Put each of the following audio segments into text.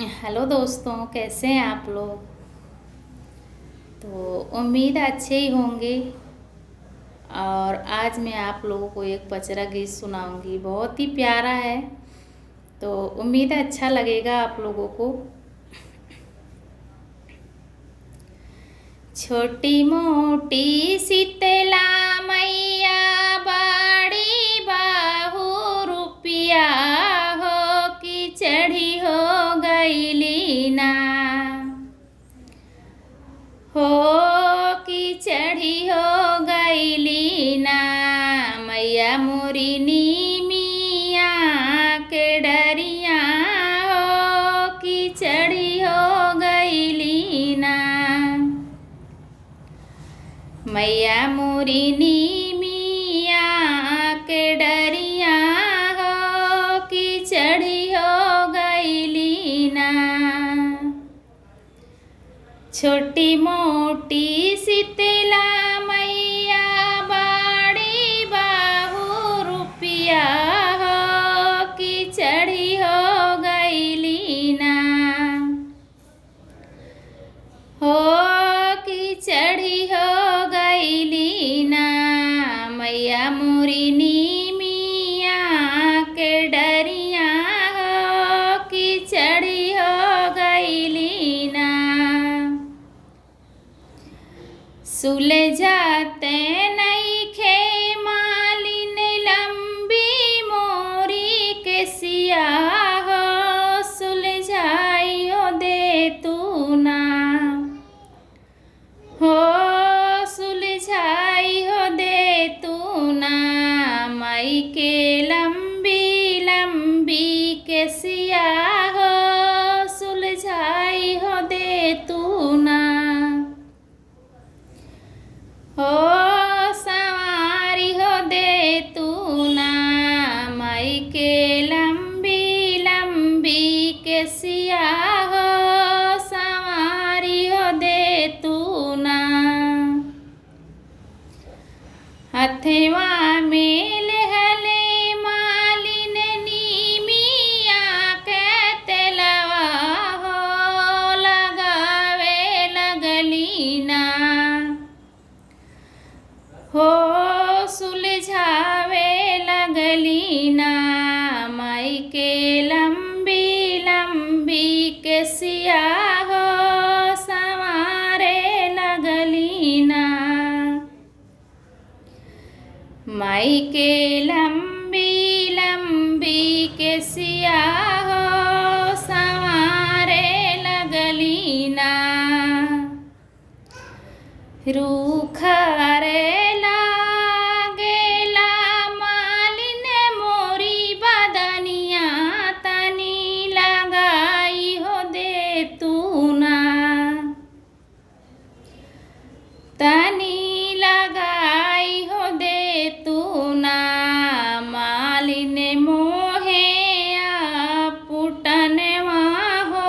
Hello दोस्तों, कैसे हैं आप लोग। तो उम्मीद अच्छे ही होंगे। और आज मैं आप लोगों को एक पचरा गीत सुनाऊंगी, बहुत ही प्यारा है। तो उम्मीद है अच्छा लगेगा आप लोगों को। छोटी मोटी शीतला मैया, बड़ी बाहू रुपिया हो कि चढ़ी हो गईली ना, हो कि चढ़ी हो गईली ना। मैया मोरी नीमिया के डरिया हो कि चढ़ी हो गईली ना। मैया मोरी नीमिया के डरिया हो कि चढ़ी हो गईली ना। छोटी मोटी शीतला मैया, बड़ी बाहू रुपिया हो कि चढ़ी हो गईली ना, हो कि चढ़ी हो गईली ना। मैया मोरी नीमिया के डरिया हो कि चढ़ी हो गईली ना। सुलझाते नइखे मालिन लंबी मोरी के सिया हो, सुलझाइयो दे तू ना, हो सुलझाइयो दे तू ना। माई के लंबी लंबी के सिया हो, सुलझाइयो दे तू ना। हो संवारी हो दे तू ना। माई के लंबी लंबी के सिया हो, संवारी हो दे तू ना। हथवा में लहले मालिन नीमिया के तेलवा हो, लगावे लगली ना, हो सुलझावे लगली ना। माई के लंबी लंबी के सिया हो, संवारे लगली ना। माई के लंबी लंबी के सिया हो, संवारे लगली ना। रूखा रे लागेला मालिन मोरी बदनिया, तनी लगाई हो दे तू ना, तनी लगाई हो दे तू ना। मालिन मोहे पुटनवा हो,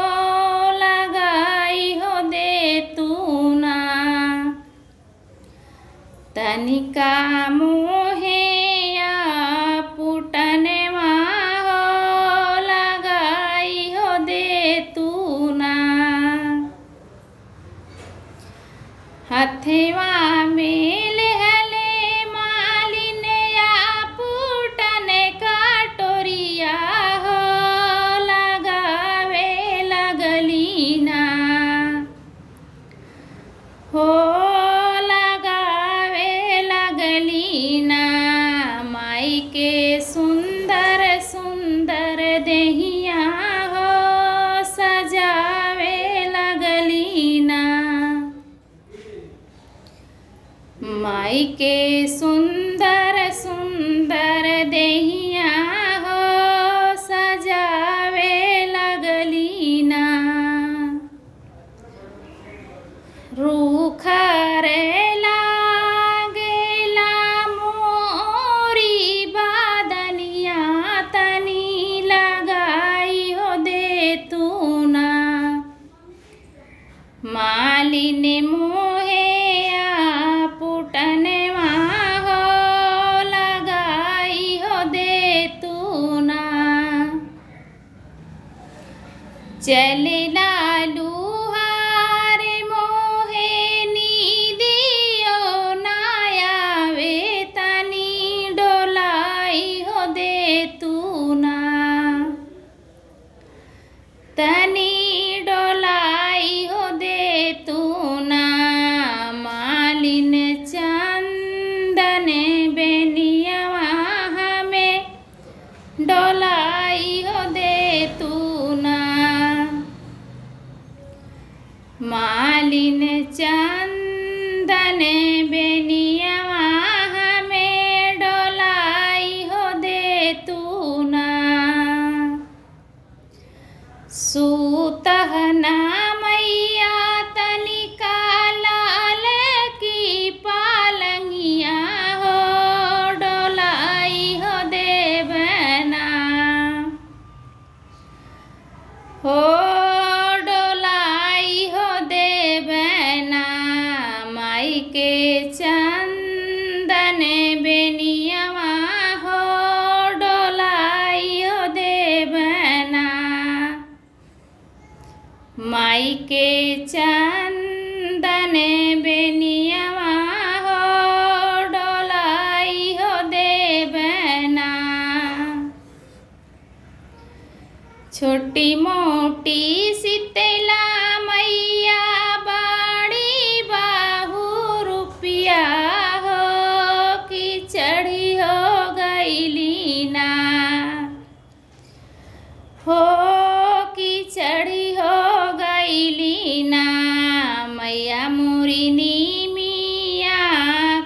लगाई हो दे तू ना। तनिका मोहे पुटनवा हो, लगाई हो दे तू ना। हथवा में लहले मालिन पुटन कटोरिया हो, लगावे लगली ना, हो लगावे लगली ना। माई के सुंदर सुंदर देहिया हो, सजावे लगली ना। माई के सुंदर सुंदर देहिया हो, सजावे लगली ना। रूखा रे लागेला मोरी बदनिया, तनी लगाई हो दे तू ना। मालिन मोहे पुटनवा हो, चले लालू हार मोहे नीदियो नाया वे तनी डोलाई हो दे तू ना, तनी डोलाई हो दे तू ना। मालिन चंदन बेनियवा हमें डोलाई हो दे तू ना। मालिन चंदन बेनियवा हमें डोलाई हो दे तू ना। सूतह ना मैया तनिका लाल की पालंगिया हो डोलाई हो देवना, हो डोलाई हो देवना। माई के चंदन बेनियवा हो डोलाई हो देवना। माई के चंदन बेनियवा हो डोलाई हो देवना। छोटी मोटी शीतला मैया बाड़ी बाहू रुपिया हो कि चढ़ी हो गईली ना, हो कि चढ़ी हो गईली ना। मैया मोरी नीमिया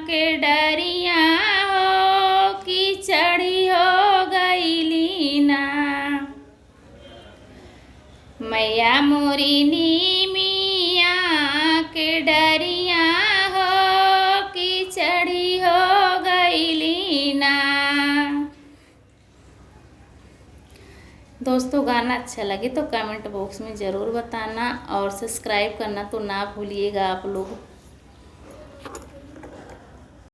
के डरिया हो कि चढ़ी हो गईली ना। मैया मोरी नीमिया के डरिया हो कि चढ़ी हो गईली ना। दोस्तों गाना अच्छा लगे तो कमेंट बॉक्स में ज़रूर बताना और सब्सक्राइब करना तो ना भूलिएगा आप लोग।